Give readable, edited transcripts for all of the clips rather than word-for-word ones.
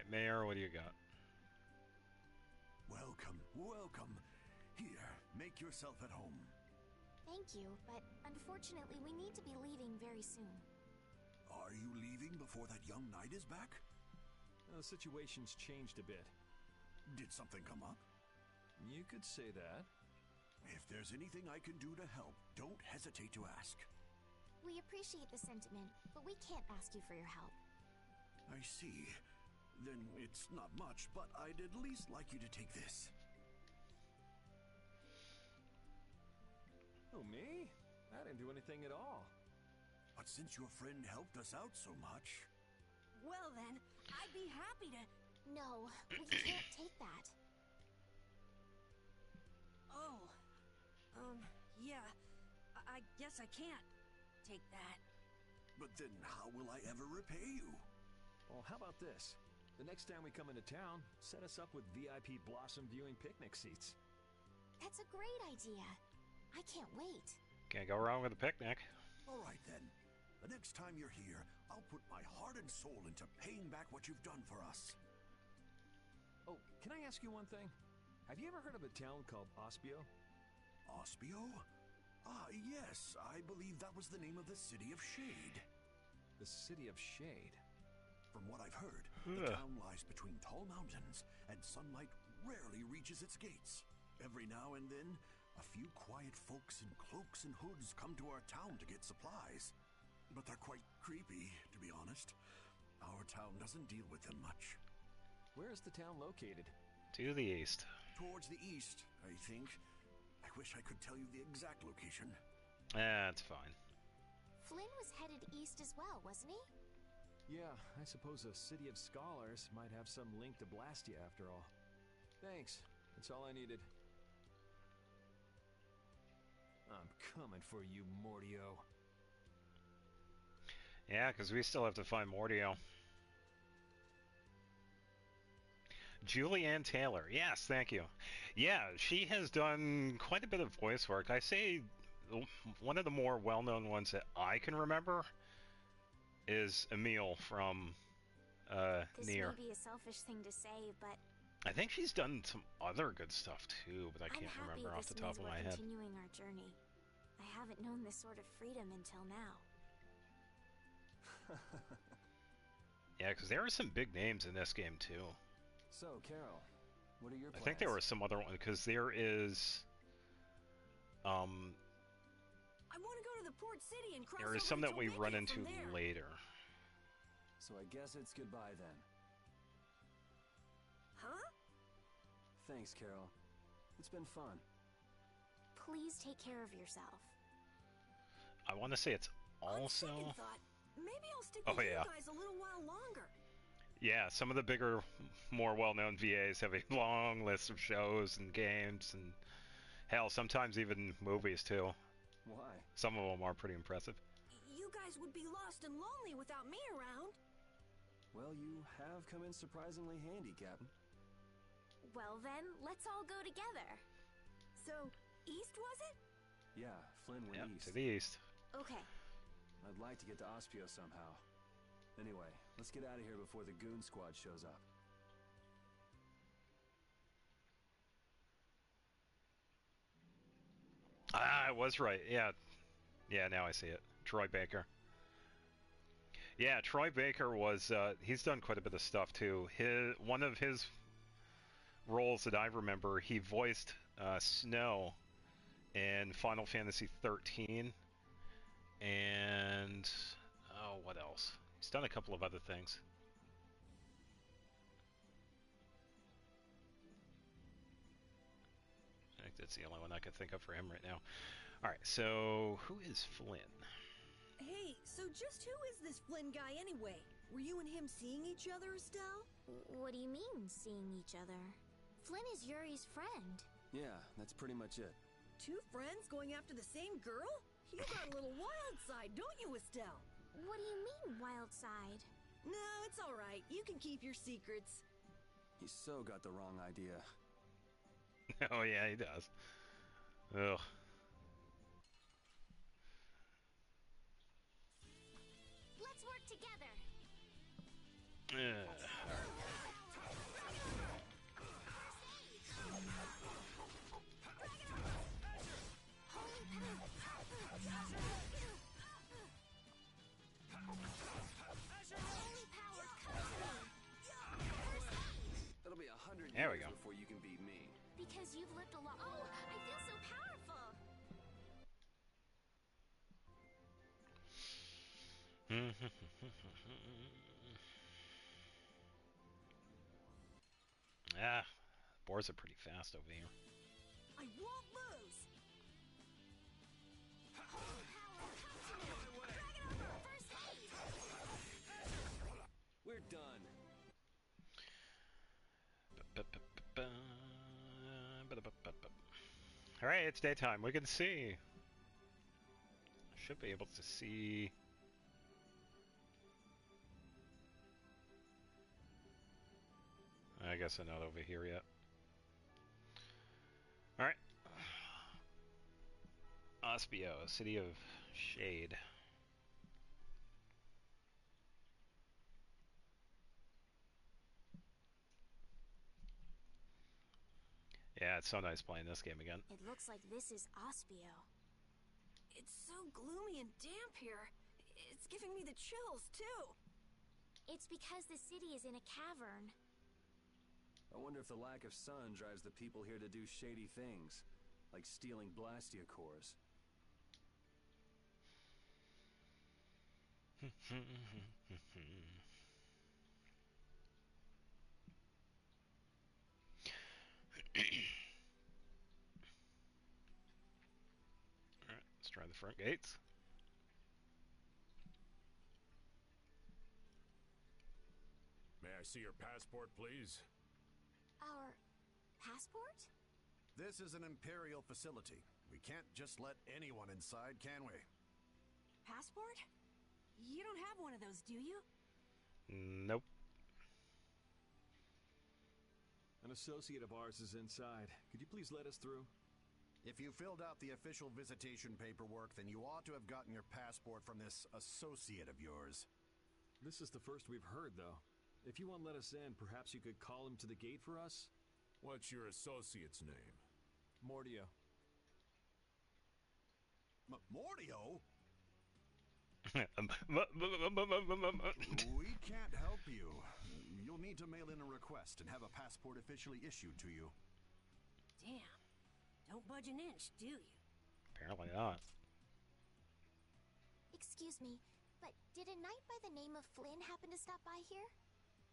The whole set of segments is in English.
Alright, Mayor, what do you got? Welcome, welcome. Here, make yourself at home. Thank you, but unfortunately we need to be leaving very soon. Are you leaving before that young knight is back? The situation's changed a bit. Did something come up? You could say that. If there's anything I can do to help, don't hesitate to ask. We appreciate the sentiment, but we can't ask you for your help. I see. Then it's not much, but I'd at least like you to take this. Oh, me? I didn't do anything at all. But since your friend helped us out so much... Well then, I'd be happy to... No, we can't take that. Oh. Yeah. I guess I can't take that. But then how will I ever repay you? Well, how about this? The next time we come into town, set us up with VIP blossom viewing picnic seats. That's a great idea. I can't wait. Can't go wrong with a picnic. All right then. The next time you're here, I'll put my heart and soul into paying back what you've done for us. Oh, can I ask you one thing? Have you ever heard of a town called Ospio? Ospio? Ah, yes. I believe that was the name of the City of Shade. The City of Shade? From what I've heard, the town lies between tall mountains, and sunlight rarely reaches its gates. Every now and then, a few quiet folks in cloaks and hoods come to our town to get supplies. But they're quite creepy, to be honest. Our town doesn't deal with them much. Where is the town located? To the east. Towards the east, I think. I wish I could tell you the exact location. That's fine. Flynn was headed east as well, wasn't he? Yeah, I suppose a City of Scholars might have some link to Blastia after all. Thanks. That's all I needed. I'm coming for you, Mordio. Yeah, because we still have to find Mordio. Julianne Taylor. Yes, thank you. Yeah, she has done quite a bit of voice work. I say one of the more well-known ones that I can remember is Emile from This Nier. may be a selfish thing to say, but I think she's done some other good stuff too, but I I'm can't happy remember off this the top means of we're my head. continuing our journey. I haven't known this sort of freedom until now. Yeah, because there are some big names in this game too. So, Carol, what are your plans? I think there were some other ones, because there is... I want to go to the port city and cross there is over some to that we Tolmekia run from into there. later. So I guess it's goodbye then. Huh? Thanks, Carol. It's been fun. Please take care of yourself. I want to say it's On also... second thought, maybe I'll stick Oh, with yeah. you guys a little while longer. Yeah, some of the bigger, more well-known VAs have a long list of shows and games, and hell, sometimes even movies too. Why? Some of them are pretty impressive. You guys would be lost and lonely without me around. Well, you have come in surprisingly handy, Captain. Well then, let's all go together. So, east was it? Yeah, Flynn went Yep, east. to the east. Okay. I'd like to get to Ospio somehow. Anyway, let's get out of here before the goon squad shows up. Ah, I was right. Yeah. Yeah, now I see it. Troy Baker. Yeah, Troy Baker was, he's done quite a bit of stuff too. One of his roles that I remember, he voiced Snow in Final Fantasy 13. And, oh, what else? He's done a couple of other things. I think that's the only one I can think of for him right now. Alright, so who is Flynn? Hey, so just who is this Flynn guy anyway? Were you and him seeing each other, Estelle? What do you mean, seeing each other? Flynn is Yuri's friend. Yeah, that's pretty much it. Two friends going after the same girl? You got a little wild side, don't you, Estelle? What do you mean, wild side? No, it's alright. You can keep your secrets. He's so got the wrong idea. Oh yeah, he does. Ugh. Let's work together. Ugh. because you've lived a lot. Oh, I feel so powerful. Ah, boars are pretty fast over here. I won't lose. We're done. Alright, it's daytime. We can see. Should be able to see. I guess I'm not over here yet. Alright. Ospio, City of Shade. Yeah, it's so nice playing this game again. It looks like this is Ospio. It's so gloomy and damp here. It's giving me the chills, too. It's because the city is in a cavern. I wonder if the lack of sun drives the people here to do shady things, like stealing Blastia cores. Alright, let's try the front gates. May I see your passport, please? Our passport? This is an Imperial facility. We can't just let anyone inside, can we? Passport? You don't have one of those, do you? Nope. An associate of ours is inside. Could you please let us through? If you filled out the official visitation paperwork, then you ought to have gotten your passport from this associate of yours. This is the first we've heard, though. If you won't let us in, perhaps you could call him to the gate for us? What's your associate's name? Mordio. Mordio? Alright, We can't help you. You'll need to mail in a request and have a passport officially issued to you. Damn. Don't budge an inch, do you? apparently not. Excuse me, but did a knight by the name of Flynn happen to stop by here?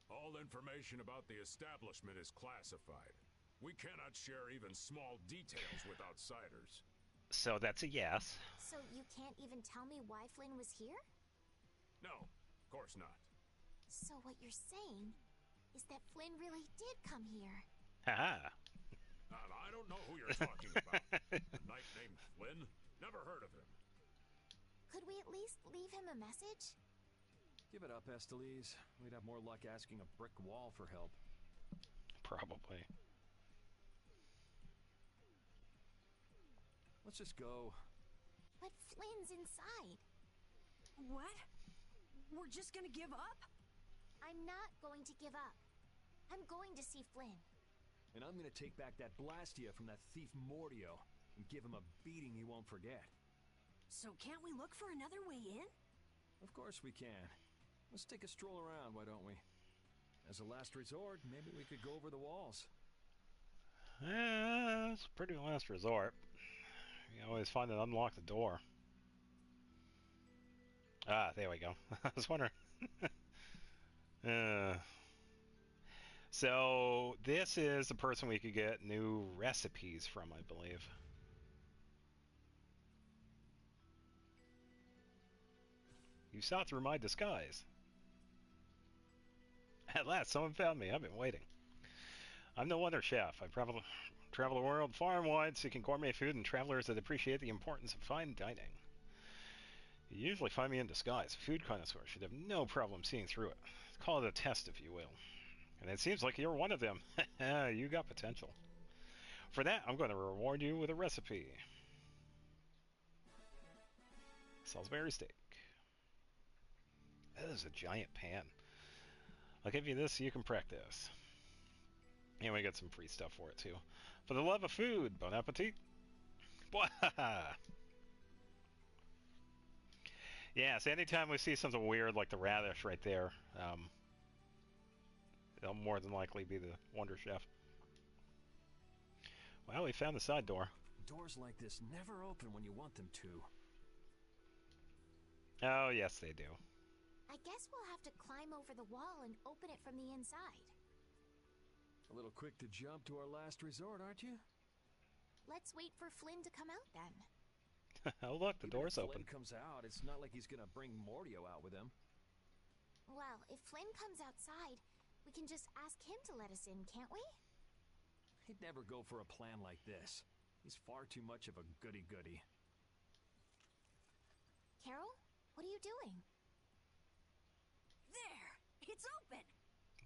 All information about the establishment is classified. We cannot share even small details with outsiders. So that's a yes. So you can't even tell me why Flynn was here? No, of course not. So what you're saying is that Flynn really did come here. Haha. I don't know who you're talking about. A knight named Flynn? Never heard of him. Could we at least leave him a message? Give it up, Estelise. We'd have more luck asking a brick wall for help. Probably. Let's just go. But Flynn's inside. What? We're just gonna give up? I'm not going to give up. I'm going to see Flynn. And I'm gonna take back that Blastia from that thief Mordio and give him a beating he won't forget. So can't we look for another way in? Of course we can. Let's take a stroll around, why don't we? As a last resort, maybe we could go over the walls. It's a pretty last resort. You always find an unlocked door. Ah, there we go. I was wondering. So this is the person we could get new recipes from, I believe. You saw through my disguise. At last, someone found me. I've been waiting. I'm no wonder chef. I travel the world far and wide seeking gourmet food and travelers that appreciate the importance of fine dining. You usually find me in disguise. A food connoisseur should have no problem seeing through it. Call it a test, if you will. And it seems like you're one of them. You got potential. For that, I'm going to reward you with a recipe. Salisbury steak. That is a giant pan. I'll give you this so you can practice. And we get some free stuff for it too. For the love of food, bon appetit. Yeah, so anytime we see something weird like the radish right there, it'll more than likely be the Wonder Chef. Well, we found the side door. Doors like this never open when you want them to. Oh, yes, they do. I guess we'll have to climb over the wall and open it from the inside. A little quick to jump to our last resort, aren't you? Let's wait for Flynn to come out then. Oh, look, the door's Even if open. Flynn comes out, it's not like he's gonna bring Mordio out with him. Well, if Flynn comes outside, we can just ask him to let us in, can't we? He'd never go for a plan like this. He's far too much of a goody-goody. Carol, what are you doing? There! It's open!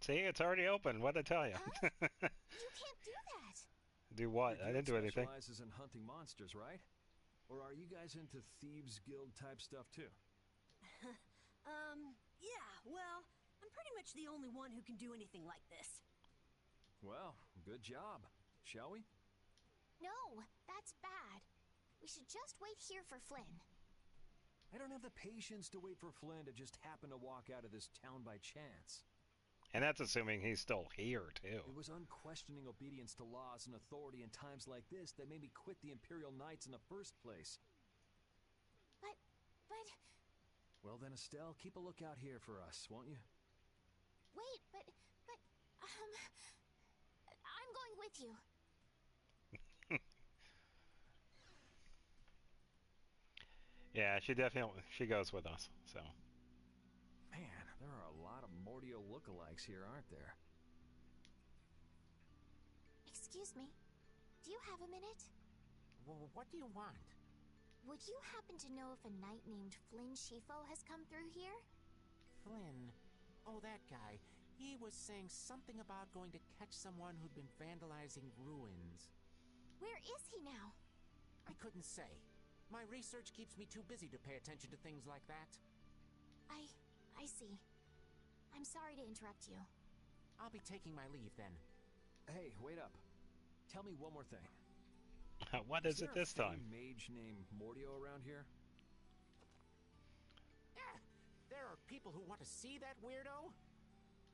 See, it's already open. What'd I tell you? Huh? You can't do that! Do what? I didn't do anything. Specializes in hunting monsters, right? Or are you guys into Thieves Guild type stuff too? Yeah, well, I'm pretty much the only one who can do anything like this. Well, good job. Shall we? No, that's bad. We should just wait here for Flynn. I don't have the patience to wait for Flynn to just happen to walk out of this town by chance. And that's assuming he's still here, too. It was unquestioning obedience to laws and authority in times like this that made me quit the Imperial Knights in the first place. But... Well then, Estelle, keep a lookout here for us, won't you? Wait, I'm going with you. Yeah, she goes with us, so. Man, there are a lot of Mordio lookalikes here, aren't there? Excuse me. Do you have a minute? Well, what do you want? Would you happen to know if a knight named Flynn Shifo has come through here? Flynn. Oh, that guy. He was saying something about going to catch someone who'd been vandalizing ruins. Where is he now? I couldn't say. My research keeps me too busy to pay attention to things like that. I see. I'm sorry to interrupt you. I'll be taking my leave then. Hey, wait up. Tell me one more thing. What is it this time? Is there a mage named Mordio around here? There are people who want to see that weirdo?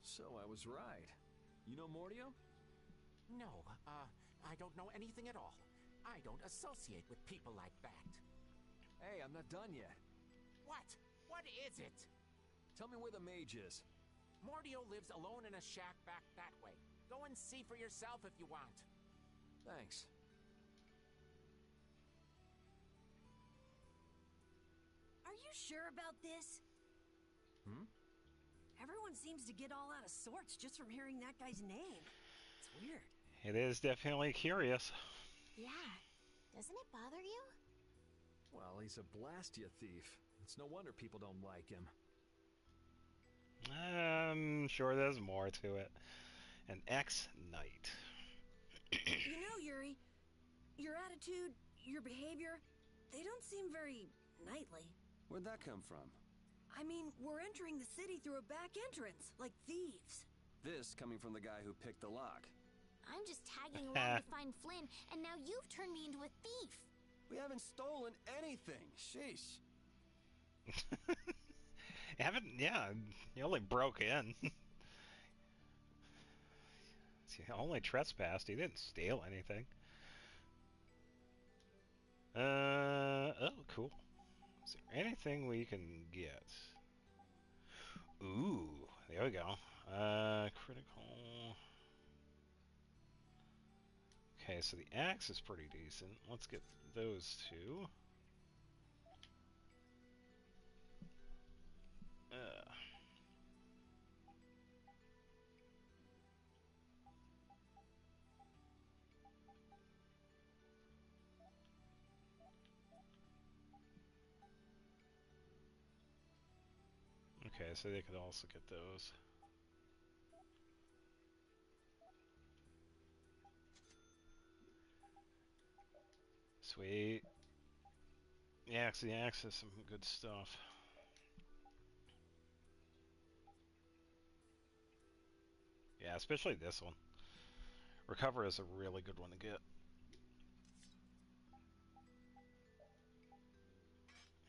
So I was right. You know Mordio? No, I don't know anything at all. I don't associate with people like that. Hey, I'm not done yet. What? What is it? Tell me where the mage is. Mordio lives alone in a shack back that way. Go and see for yourself if you want. Thanks. Are you sure about this? Everyone seems to get all out of sorts just from hearing that guy's name. It's weird. It is definitely curious. Yeah. Doesn't it bother you? Well, he's a Blastia thief. It's no wonder people don't like him. I'm sure there's more to it. An ex-knight. You know, Yuri, your attitude, your behavior, they don't seem very knightly. Where'd that come from? I mean, we're entering the city through a back entrance, like thieves. This coming from the guy who picked the lock. I'm just tagging along to find Flynn, and now you've turned me into a thief. We haven't stolen anything. Sheesh. Yeah, you only broke in. You only trespassed, he didn't steal anything. Oh, cool. Is there anything we can get? Ooh, there we go. Critical. Okay, so the axe is pretty decent. Let's get those two. Okay, so they could also get those. Sweet. Yeah, the axe has some good stuff. Yeah, especially this one. Recover is a really good one to get.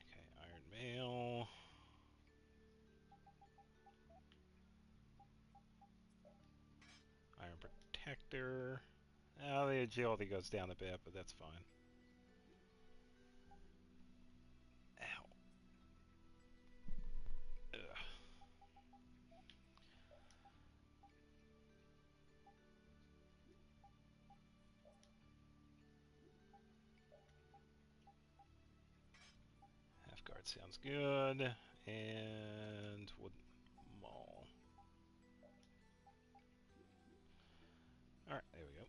Okay, Iron Mail. Iron Protector. The agility goes down a bit, but that's fine. Ow. Ugh. Half guard sounds good. And wood mall. Alright, there we go.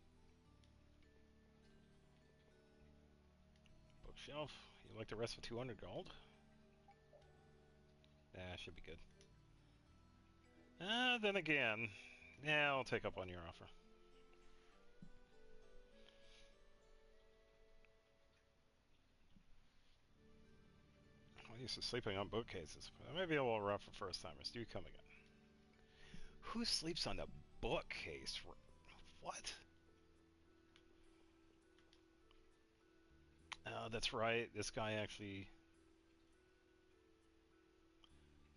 Bookshelf. You like the rest for 200 gold? Should be good. Then again, yeah, I'll take up on your offer. I'm used to sleeping on bookcases, but that may be a little rough for first timers. Do come again. Who sleeps on a bookcase? What? Oh, that's right. This guy actually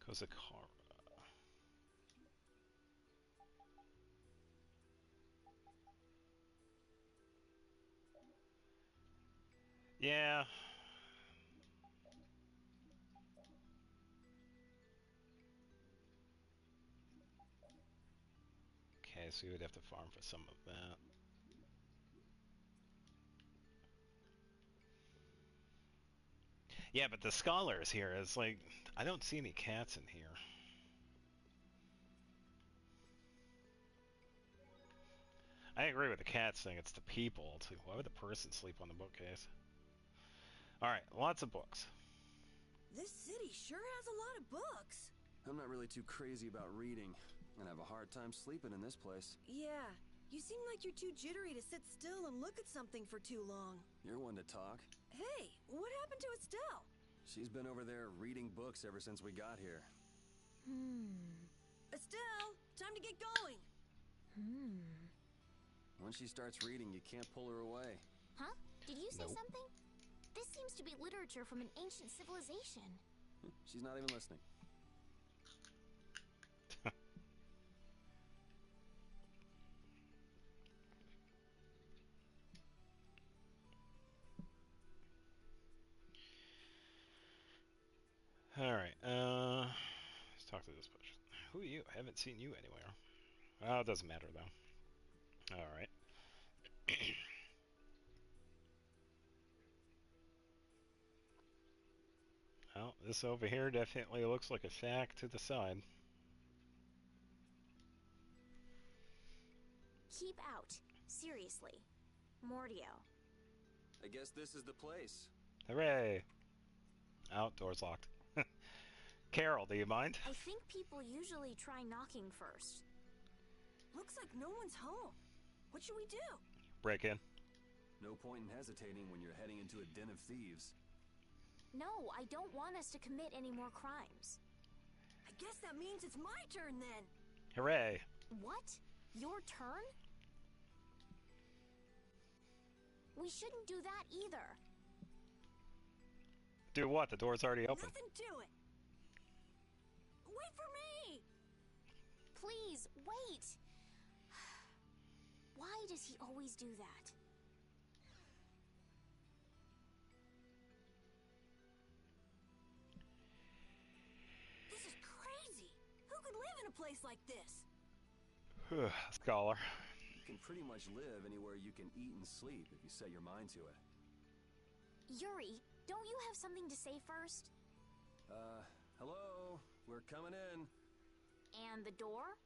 goes a car. Yeah. Okay, so you would have to farm for some of that. Yeah, but the scholars here is like, I don't see any cats in here. I agree with the cats thing. It's the people. It's like, why would the person sleep on the bookcase? Alright, lots of books. This city sure has a lot of books. I'm not really too crazy about reading, and have a hard time sleeping in this place. Yeah, you seem like you're too jittery to sit still and look at something for too long. You're one to talk. Hey, what happened to Estelle? She's been over there reading books ever since we got here. Estelle, time to get going. Once she starts reading, you can't pull her away. Huh? Did you say Nope. something? This seems to be literature from an ancient civilization. She's not even listening. Alright, let's talk to this person. Who are you? I haven't seen you anywhere. Well, it doesn't matter, though. Alright. Well, this over here definitely looks like a shack to the side. Keep out. Seriously. Mordio. I guess this is the place. Hooray! Door's locked. Carol, do you mind? I think people usually try knocking first. Looks like no one's home. What should we do? Break in. No point in hesitating when you're heading into a den of thieves. No, I don't want us to commit any more crimes. I guess that means it's my turn then. Hooray! What? Your turn? We shouldn't do that either. Do what? The door's already open. Nothing to it. Wait for me! Please, wait! Why does he always do that? This is crazy! Who could live in a place like this? Scholar. You can pretty much live anywhere you can eat and sleep if you set your mind to it. Yuri, don't you have something to say first? Hello? We're coming in. And the door?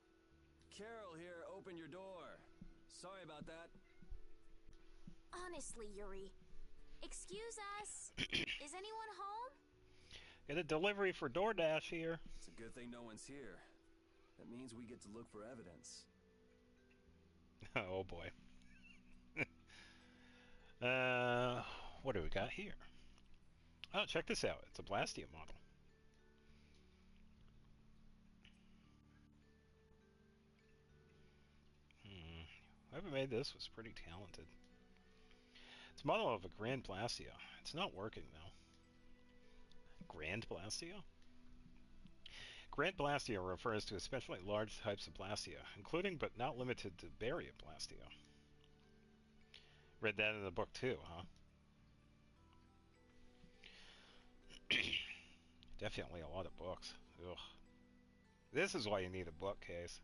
Carol here, open your door. Sorry about that. Honestly, Yuri. Excuse us. Is anyone home? Get a delivery for DoorDash here. It's a good thing no one's here. That means we get to look for evidence. Oh boy. What do we got here? Oh, check this out. It's a Blastia model. Whoever made this was pretty talented. It's a model of a Grand Blastia. It's not working though. Grand Blastia? Grand Blastia refers to especially large types of Blastia, including but not limited to Baria Blastia. Read that in the book too, huh? Definitely a lot of books. Ugh. This is why you need a bookcase.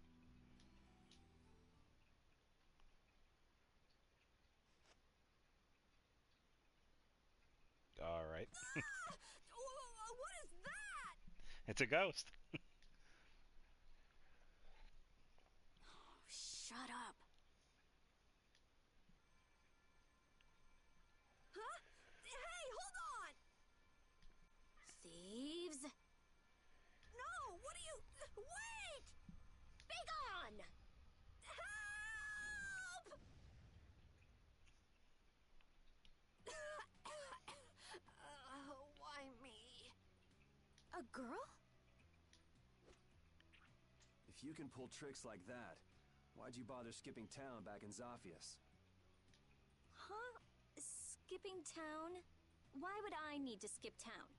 Alright. What is that? It's a ghost. Shut up. Huh? Hey, hold on! Thieves? No, what are you... Wait! Be gone! Help! Why me? A girl? If you can pull tricks like that, why'd you bother skipping town back in Zaphias? Huh? Skipping town? Why would I need to skip town?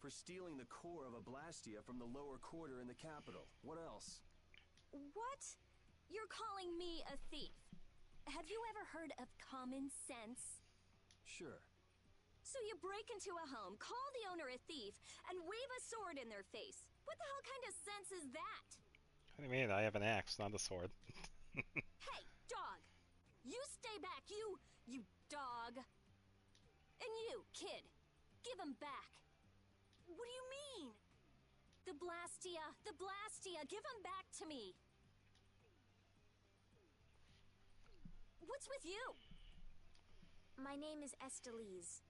For stealing the core of a Blastia from the lower quarter in the capital. What else? What? You're calling me a thief? Have you ever heard of common sense? Sure. So you break into a home, call the owner a thief, and wave a sword in their face. What the hell kind of sense is that? What do you mean? I have an axe, not a sword. Hey, dog! You stay back, you dog! And you, kid, give him back. What do you mean? The Blastia, give him back to me. What's with you? My name is Estelise.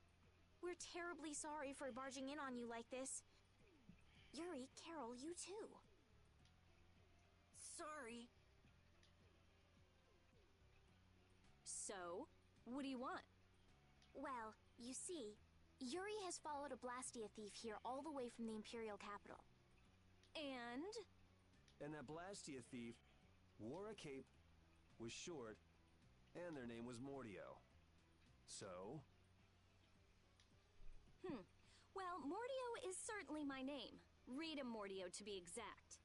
We're terribly sorry for barging in on you like this. Yuri, Carol, you too. Sorry. So, what do you want? Well, you see, Yuri has followed a Blastia thief here all the way from the Imperial capital. And? And that Blastia thief wore a cape, was short, and their name was Mordio. So? Well, Mordio is certainly my name. Rita Mordio, to be exact.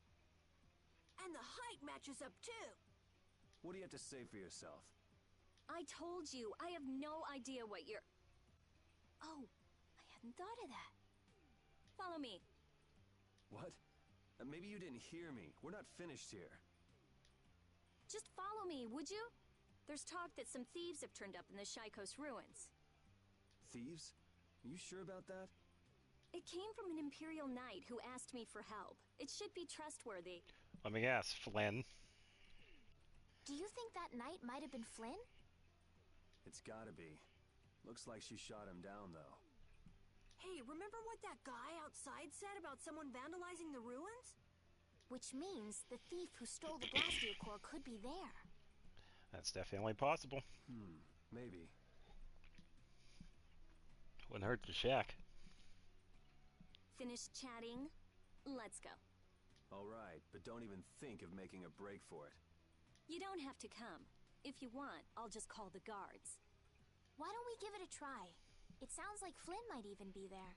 And the height matches up, too. What do you have to say for yourself? I told you, I have no idea what you're... Oh, I hadn't thought of that. Follow me. What? Maybe you didn't hear me. We're not finished here. Just follow me, would you? There's talk that some thieves have turned up in the Shaikos ruins. Thieves? Are you sure about that? It came from an Imperial knight who asked me for help. It should be trustworthy. Let me guess, Flynn. Do you think that knight might have been Flynn? It's gotta be. Looks like she shot him down, though. Hey, remember what that guy outside said about someone vandalizing the ruins? Which means the thief who stole the Blastia core could be there. That's definitely possible. Maybe. Wouldn't hurt to check. Finished chatting? Let's go. All right, but don't even think of making a break for it. You don't have to come. If you want, I'll just call the guards. Why don't we give it a try? It sounds like Flynn might even be there.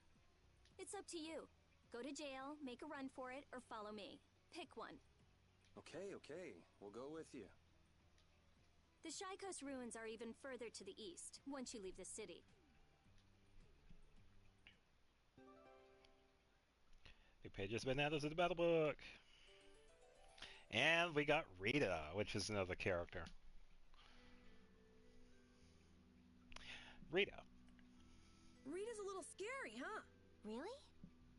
It's up to you. Go to jail, make a run for it, or follow me. Pick one. Okay, we'll go with you. The Shaikos ruins are even further to the east, once you leave the city. New page has been added to the battle book. And we got Rita, which is another character. Rita. Rita's a little scary, huh? Really?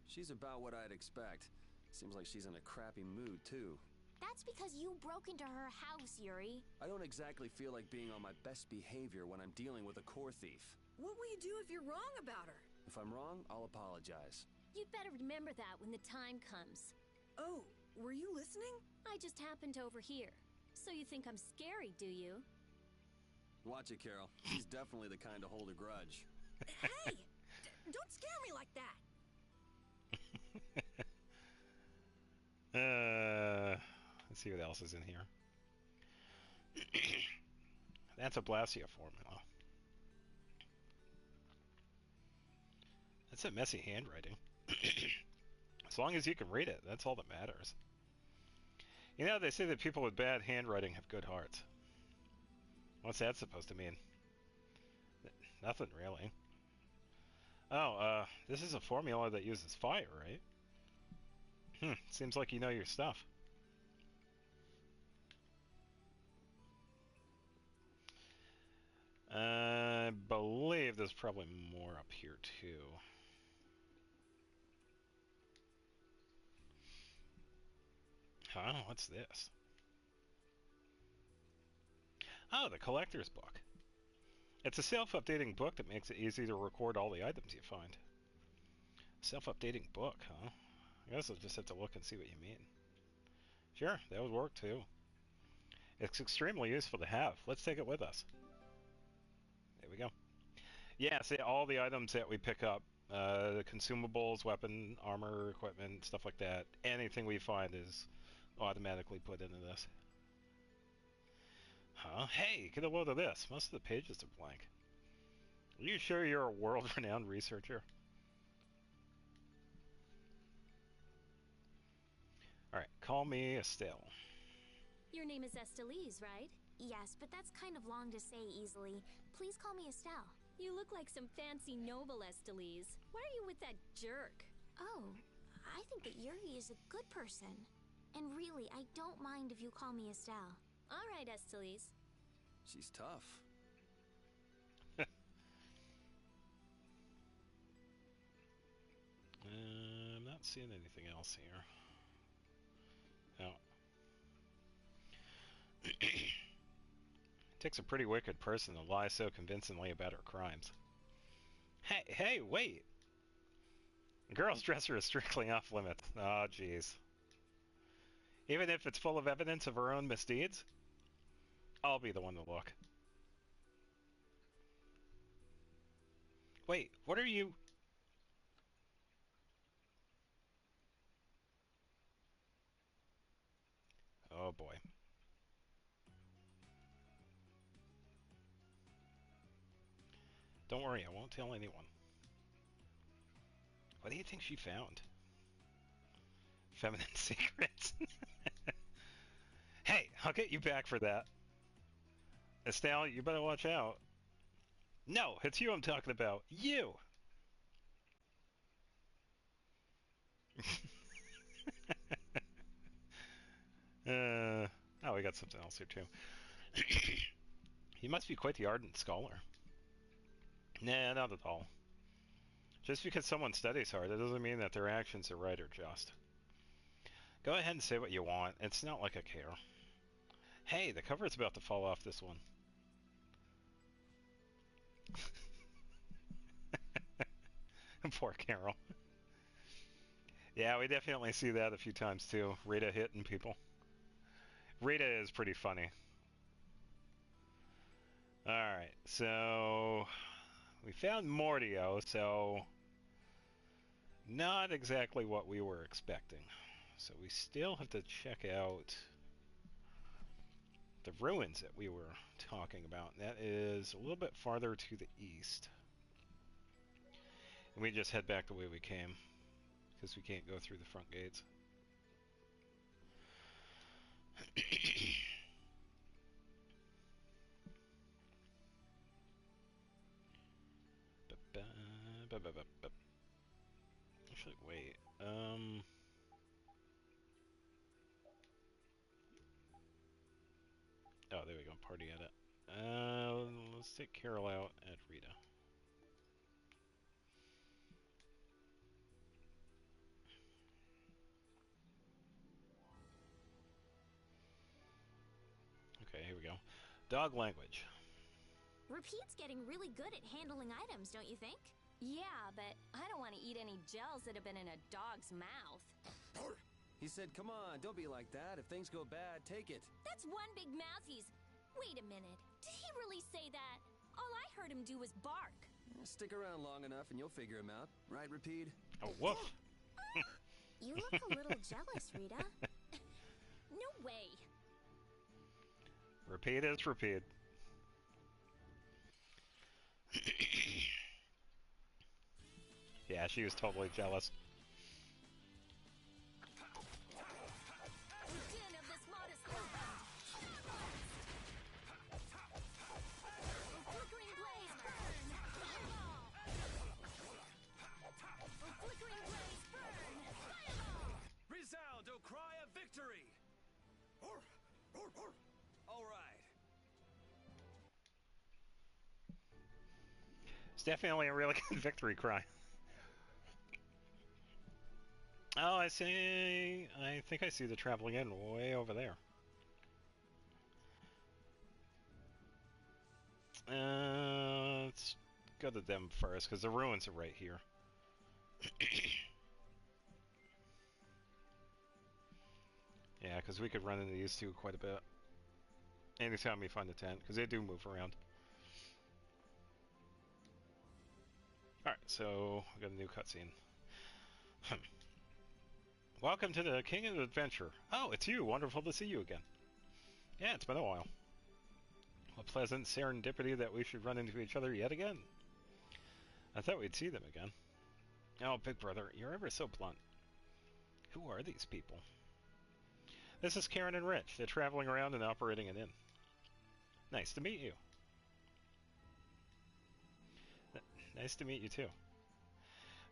She's about what I'd expect. Seems like she's in a crappy mood, too. That's because you broke into her house, Yuri. I don't exactly feel like being on my best behavior when I'm dealing with a core thief. What will you do if you're wrong about her? If I'm wrong, I'll apologize. You'd better remember that when the time comes. Oh, were you listening? I just happened to overhear. So you think I'm scary, do you? Watch it, Carol. She's definitely the kind to hold a grudge. Hey! Don't scare me like that! Let's see what else is in here. That's a Blastia formula. That's a messy handwriting. As long as you can read it, that's all that matters. You know, they say that people with bad handwriting have good hearts. What's that supposed to mean? Nothing really. Oh, this is a formula that uses fire, right? Seems like you know your stuff. I believe there's probably more up here, too. Huh? What's this? Oh, the collector's book. It's a self-updating book that makes it easy to record all the items you find. Self-updating book, huh? I guess I'll just have to look and see what you mean. Sure, that would work too. It's extremely useful to have. Let's take it with us. There we go. Yeah, see, all the items that we pick up, the consumables, weapon, armor, equipment, stuff like that, anything we find is automatically put into this. Huh? Hey, get a load of this. Most of the pages are blank. Are you sure you're a world-renowned researcher? Alright, call me Estelle. Your name is Estelise, right? Yes, but that's kind of long to say easily. Please call me Estelle. You look like some fancy noble, Estelise. Why are you with that jerk? Oh, I think that Yuri is a good person. And really, I don't mind if you call me Estelle. All right, Estelise. She's tough. I'm not seeing anything else here. No. Takes a pretty wicked person to lie so convincingly about her crimes. Hey, wait! Girl's dresser is strictly off limits. Oh, jeez. Even if it's full of evidence of her own misdeeds? I'll be the one to look. Wait, what are you... Oh boy. Don't worry, I won't tell anyone. What do you think she found? Feminine secrets. Hey, I'll get you back for that. Estelle, you better watch out. No, it's you I'm talking about. You! Oh, we got something else here too. You must be quite the ardent scholar. Nah, not at all. Just because someone studies hard, that doesn't mean that their actions are right or just. Go ahead and say what you want. It's not like I care. Hey, the cover's about to fall off this one. Poor Carol. Yeah, we definitely see that a few times too. Rita hitting people. Rita is pretty funny. Alright, so... we found Mordio, so... not exactly what we were expecting. So we still have to check out the ruins that we were talking about. That is a little bit farther to the east. And we just head back the way we came, because we can't go through the front gates. Actually, wait. Oh, there we go. Party edit. Let's take Carol out at Rita. Okay, here we go. Dog language. Repeat's getting really good at handling items, don't you think? Yeah, but I don't want to eat any gels that have been in a dog's mouth. He said, come on, don't be like that. If things go bad, take it. That's one big mouth he's... Wait a minute. Did he really say that? All I heard him do was bark. Stick around long enough and you'll figure him out. Right, Repeat? Oh, woof! You look a little jealous, Rita. No way. Repeat is repeat. Yeah, she was totally jealous. It's definitely a really good victory cry. Oh, I see. I think I see the traveling inn way over there. Let's go to them first, because the ruins are right here. Yeah, because we could run into these two quite a bit. Anytime we find a tent, because they do move around. Alright, so we got a new cutscene. Welcome to the King of Adventure. Oh, it's you. Wonderful to see you again. Yeah, it's been a while. A pleasant serendipity that we should run into each other yet again. I thought we'd see them again. Oh, big brother, you're ever so blunt. Who are these people? This is Karen and Rich. They're traveling around and operating an inn. Nice to meet you. Nice to meet you too.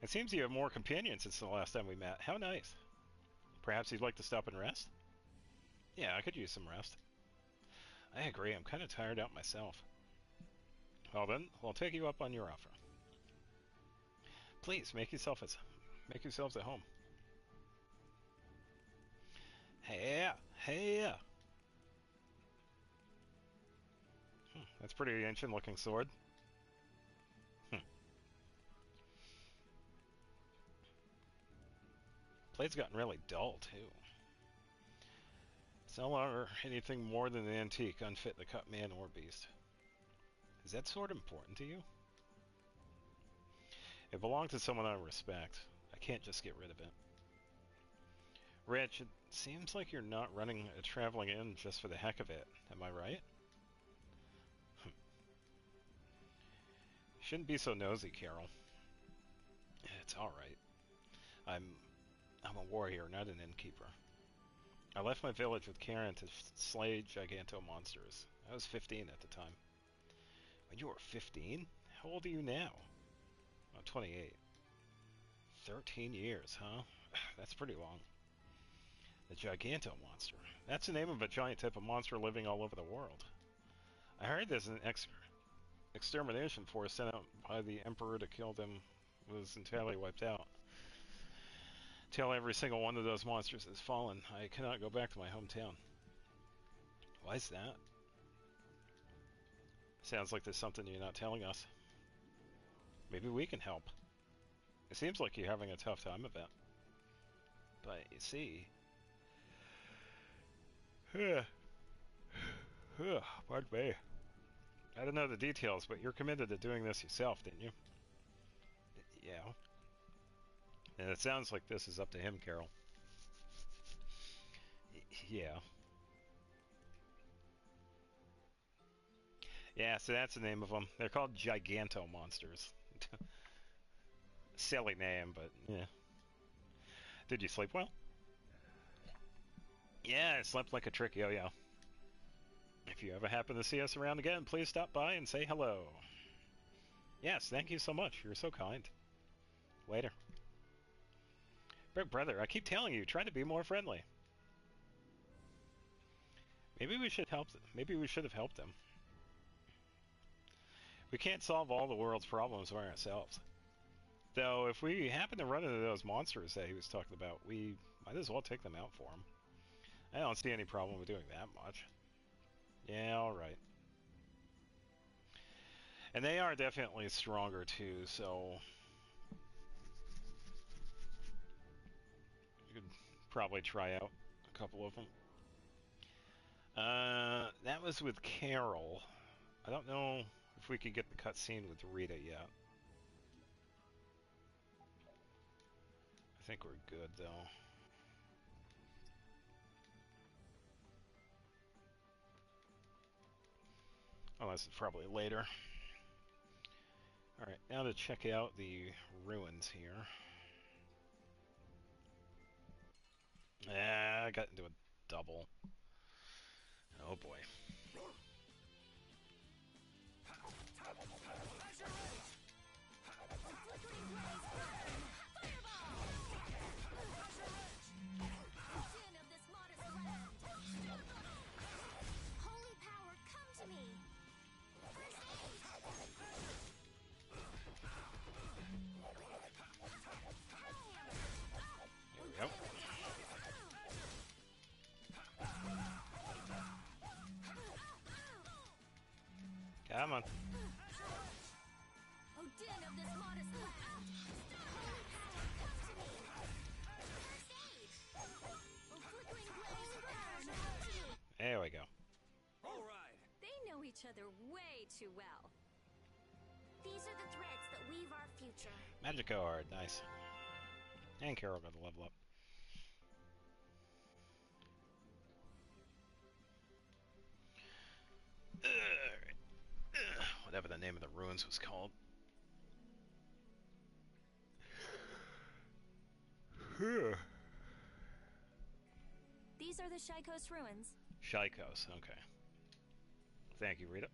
It seems you have more companions since the last time we met. How nice. Perhaps you'd like to stop and rest? Yeah, I could use some rest. I agree, I'm kind of tired out myself. Well then, I'll take you up on your offer. Please, make yourselves at home. Hey, hey. That's pretty ancient looking sword. Blade's gotten really dull, too. It's no longer anything more than an antique, unfit to cut man or beast. Is that sword important to you? It belonged to someone I respect. I can't just get rid of it. Rich, it seems like you're not running a traveling inn just for the heck of it. Am I right? Shouldn't be so nosy, Carol. It's alright. I'm a warrior, not an innkeeper. I left my village with Karen to slay giganto monsters. I was 15 at the time. When you were 15? How old are you now? I'm 28. 13 years, huh? That's pretty long. The giganto monster. That's the name of a giant type of monster living all over the world. I heard there's an extermination force sent out by the Emperor to kill them was entirely wiped out. Till every single one of those monsters has fallen, I cannot go back to my hometown. Why is that? Sounds like there's something you're not telling us. Maybe we can help. It seems like you're having a tough time of it. But you see... Pardon me. I don't know the details, but you're committed to doing this yourself, didn't you? Yeah. And it sounds like this is up to him, Carol. Yeah. Yeah, so that's the name of them. They're called giganto monsters. Silly name, but yeah. Did you sleep well? Yeah, I slept like a trick yo-yo. If you ever happen to see us around again, please stop by and say hello. Yes, thank you so much. You're so kind. Later. Big brother, I keep telling you, try to be more friendly. Maybe we should help. Maybe we should have helped them. We can't solve all the world's problems by ourselves. Though, if we happen to run into those monsters that he was talking about, we might as well take them out for him. I don't see any problem with doing that much. Yeah, alright. And they are definitely stronger too, so... you could probably try out a couple of them. That was with Carol. I don't know if we could get the cutscene with Rita yet. I think we're good, though. Unless it's probably later. Alright, now to check out the ruins here. I got into a double. Oh boy. on. Oh, din of this modest land. Oh, flickering blaze of power. There we go. All right. They know each other way too well. These are the threads that weave our future. Magic card, nice. And Carol got a level up. Whatever the name of the ruins was called. These are the Shaikos ruins. Shaikos, okay. Thank you, Rita.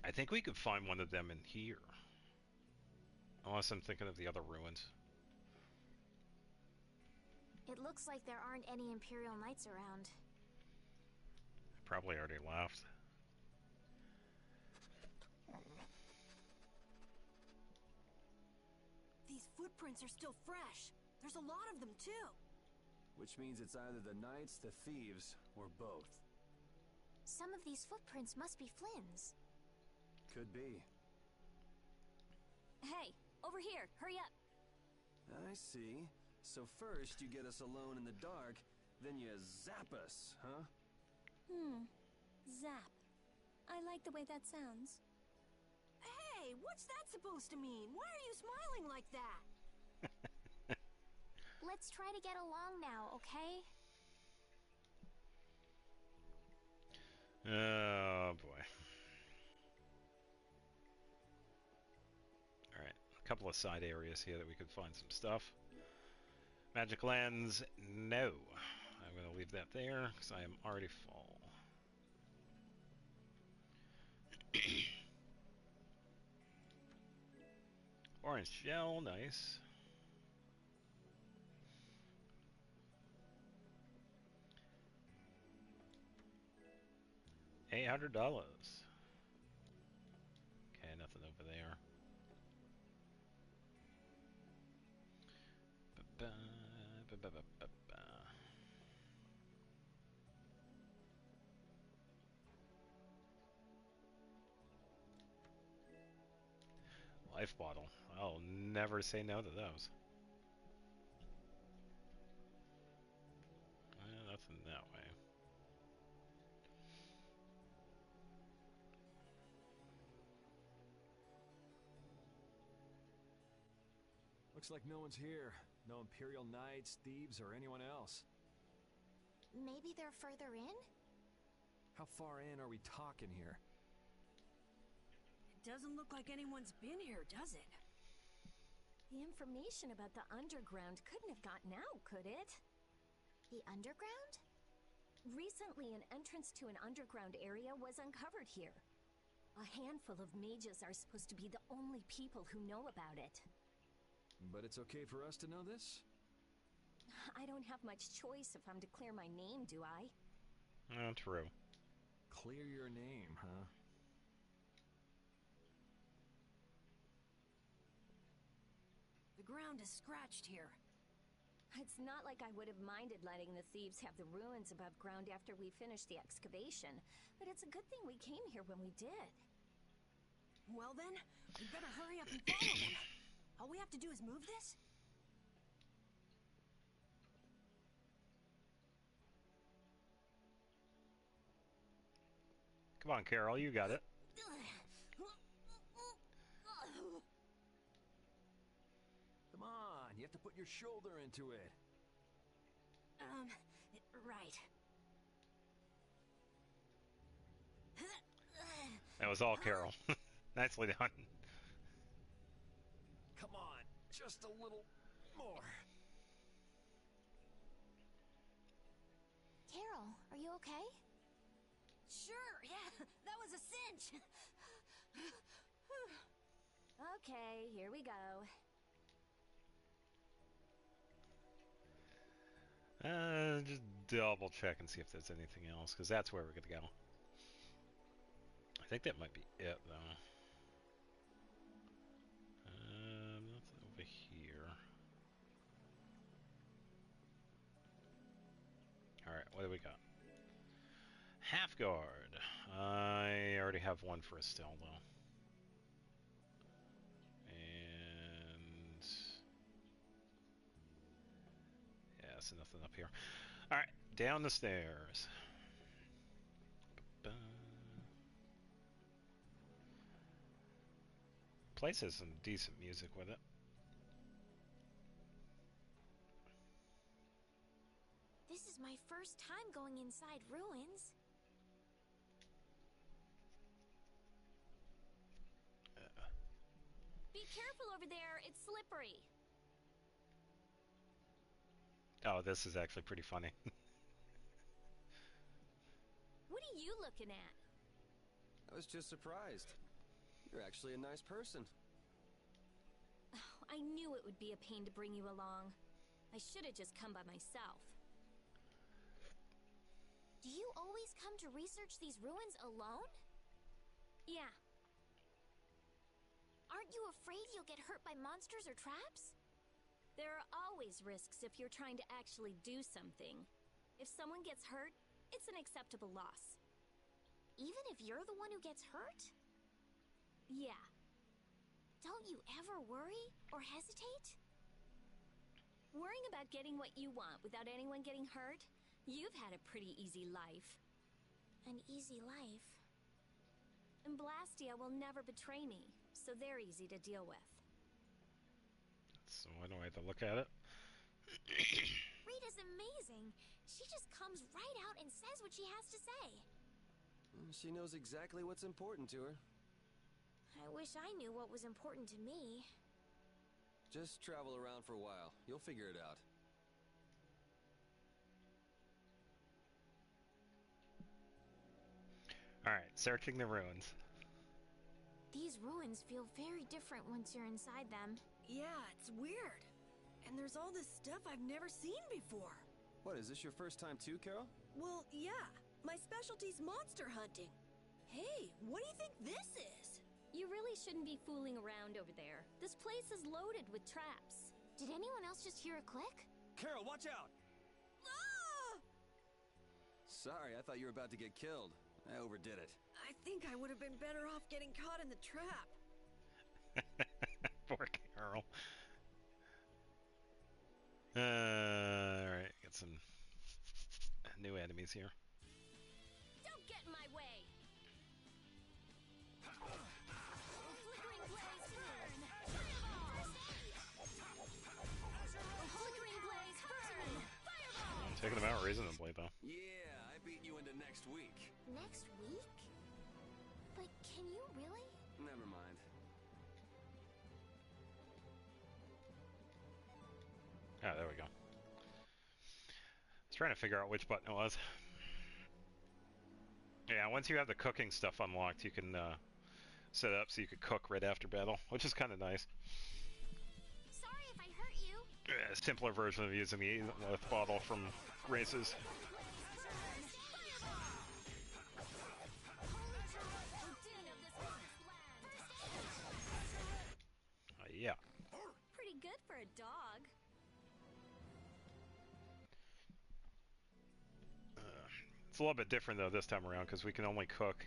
I think we could find one of them in here. Unless I'm thinking of the other ruins. It looks like there aren't any Imperial Knights around. Probably already left. These footprints are still fresh. There's a lot of them, too. Which means it's either the knights, the thieves, or both. Some of these footprints must be Flynn's. Could be. Hey, over here. Hurry up. I see. So first you get us alone in the dark, then you zap us, huh? Zap. I like the way that sounds. Hey, what's that supposed to mean? Why are you smiling like that? Let's try to get along now, okay? Oh boy. Alright, a couple of side areas here that we could find some stuff. Magic lens, no. I'm going to leave that there because I am already full. Orange shell, nice. $800. Okay, nothing over there. Ba-ba-ba-ba-ba. Life bottle. I'll never say no to those. Nothing that way. Looks like no one's here. No Imperial Knights, thieves, or anyone else. Maybe they're further in? How far in are we talking here? It doesn't look like anyone's been here, does it? The information about the underground couldn't have gotten out, could it? The underground? Recently, an entrance to an underground area was uncovered here. A handful of mages are supposed to be the only people who know about it. But it's okay for us to know this? I don't have much choice if I'm to clear my name, do I? Oh, true. Clear your name, huh? The ground is scratched here. It's not like I would have minded letting the thieves have the ruins above ground after we finished the excavation, but it's a good thing we came here when we did. Well then, we better hurry up and follow them. All we have to do is move this? Come on, Carol, you got it. Come on, you have to put your shoulder into it. Right. That was all Carol. Nicely done. Come on, just a little more. Carol, are you okay? Sure, yeah, that was a cinch. Okay, here we go. Just double check and see if there's anything else, because that's where we're going to go. I think that might be it, though. Nothing over here. Alright, what do we got? Half guard. I already have one for Estelle, though. And yeah, so nothing up here. All right, down the stairs. Place has some decent music with it. This is my first time going inside ruins. Be careful over there, it's slippery. Oh, this is actually pretty funny. What are you looking at? I was just surprised. You're actually a nice person. Oh, I knew it would be a pain to bring you along. I should have just come by myself. Do you always come to research these ruins alone? Yeah. Aren't you afraid you'll get hurt by monsters or traps? There are always risks if you're trying to actually do something. If someone gets hurt, it's an acceptable loss. Even if you're the one who gets hurt? Yeah. Don't you ever worry or hesitate? Worrying about getting what you want without anyone getting hurt? You've had a pretty easy life. An easy life? And Blastia will never betray me, so they're easy to deal with. So why do I have to look at it? Rita's amazing. She just comes right out and says what she has to say. She knows exactly what's important to her. I wish I knew what was important to me. Just travel around for a while. You'll figure it out. Alright, searching the ruins. These ruins feel very different once you're inside them. Yeah, it's weird. And there's all this stuff I've never seen before. What, is this your first time too, Carol? Well, yeah. My specialty's monster hunting. Hey, what do you think this is? You really shouldn't be fooling around over there. This place is loaded with traps. Did anyone else just hear a click? Carol, watch out! Ah! Sorry, I thought you were about to get killed. I overdid it. I think I would have been better off getting caught in the trap. Poor Carol. Alright, get some new enemies here. Don't get in my way! Flickering blaze burn! Fireball! Flickering blaze burn! Fireball! I'm taking them out reasonably, though. Yeah, I beat you into next week. Next week? But can you really? Never mind. Ah, there we go. I was trying to figure out which button it was. Yeah, once you have the cooking stuff unlocked, you can set it up so you could cook right after battle, which is kind of nice. Sorry if I hurt you. A simpler version of using the bottle from races. Yeah. Pretty good for a dog. It's a little bit different though this time around because we can only cook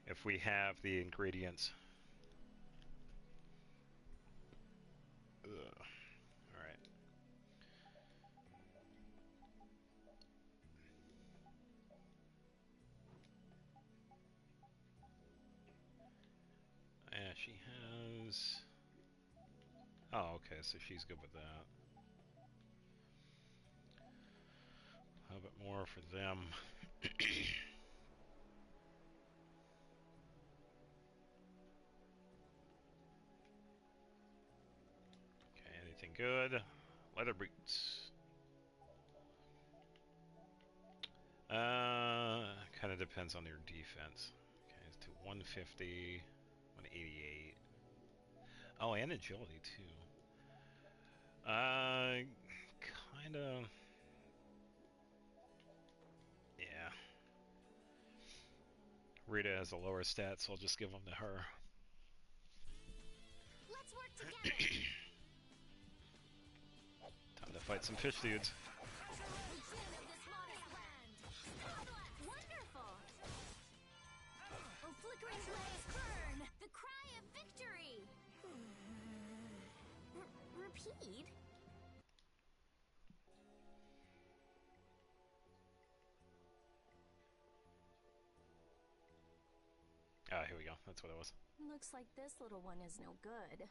if we have the ingredients. Alright. Yeah, she has... Oh, okay, so she's good with that. A little bit more for them. Okay, anything good? Leather boots. Kind of depends on your defense. Okay, it's to 150, 188. Oh, and agility too. Kind of. Yeah. Rita has a lower stat, so I'll just give them to her. Let's work together. Time to fight some fish dudes. Wonderful! Stampede? Ah, here we go. That's what it was. Looks like this little one is no good.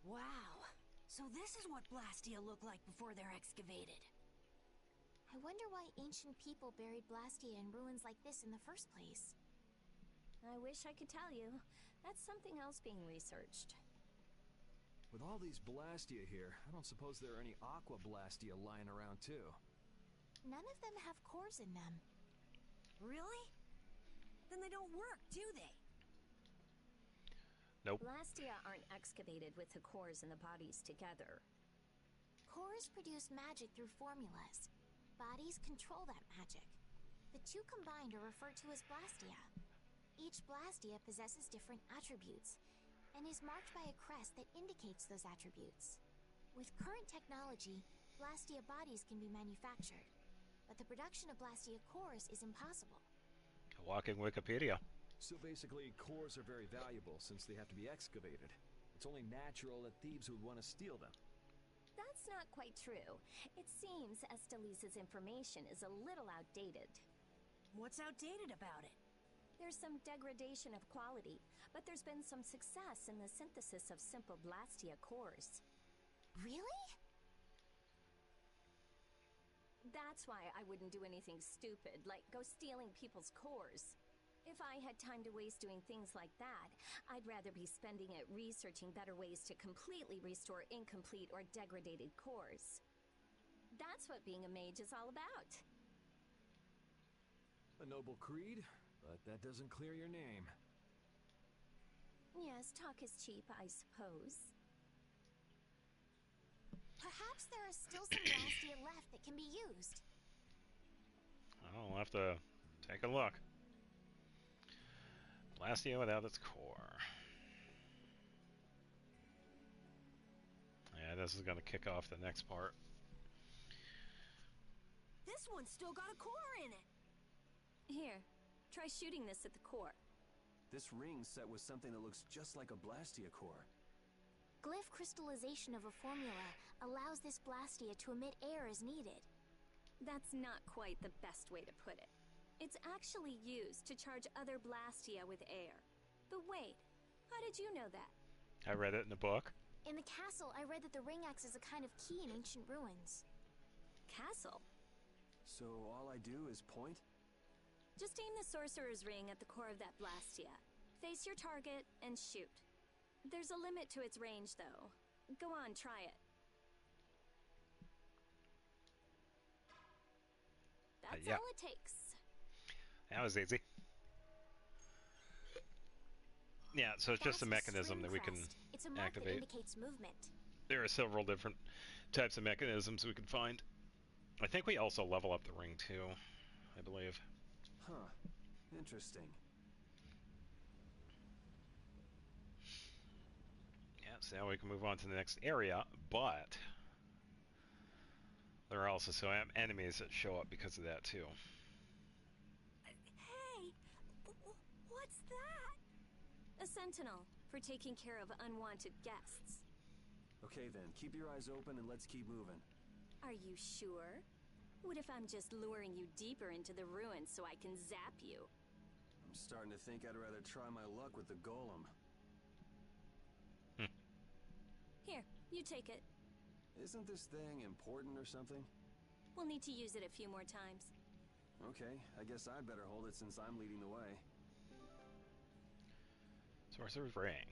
Wow. So this is what Blastia looked like before they're excavated. I wonder why ancient people buried Blastia in ruins like this in the first place. I wish I could tell you. That's something else being researched. With all these Blastia here, I don't suppose there are any Aqua Blastia lying around too. None of them have cores in them. Really? Then they don't work, do they? Nope. Blastia aren't excavated with the cores and the bodies together. Cores produce magic through formulas. Bodies control that magic. The two combined are referred to as Blastia. Each Blastia possesses different attributes, and is marked by a crest that indicates those attributes. With current technology, Blastia bodies can be manufactured, but the production of Blastia cores is impossible. Walking Wikipedia. So basically, cores are very valuable since they have to be excavated. It's only natural that thieves would want to steal them. That's not quite true. It seems Estelise's information is a little outdated. What's outdated about it? There's some degradation of quality, but there's been some success in the synthesis of simple Blastia cores. Really? That's why I wouldn't do anything stupid, like go stealing people's cores. If I had time to waste doing things like that, I'd rather be spending it researching better ways to completely restore incomplete or degraded cores. That's what being a mage is all about. A noble creed, but that doesn't clear your name. Yes, talk is cheap, I suppose. Perhaps there are still some Blastia left that can be used. I'll have to take a look. Blastia without its core. Yeah, this is going to kick off the next part. This one's still got a core in it. Here, try shooting this at the core. This ring's set with something that looks just like a Blastia core. Glyph crystallization of a formula allows this Blastia to emit air as needed. That's not quite the best way to put it. It's actually used to charge other Blastia with air. But wait, how did you know that? I read it in the book. In the castle, I read that the ring acts as a kind of key in ancient ruins. Castle? So all I do is point? Just aim the sorcerer's ring at the core of that Blastia. Face your target and shoot. There's a limit to its range, though. Go on, try it. That's yeah. all it takes. That was easy. Yeah, so it's just a That's mechanism that we can crest. It's a mark that activate. indicates movement. There are several different types of mechanisms we can find. I think we also level up the ring too, I believe. Huh. Interesting. Yeah, so now we can move on to the next area, but there are also some enemies that show up because of that too. Hey! What's that? A sentinel, for taking care of unwanted guests. Okay then, keep your eyes open and let's keep moving. Are you sure? What if I'm just luring you deeper into the ruins so I can zap you? I'm starting to think I'd rather try my luck with the golem. Here, you take it. Isn't this thing important or something? We'll need to use it a few more times. Okay, I guess I'd better hold it since I'm leading the way. Sorcerer's Ring.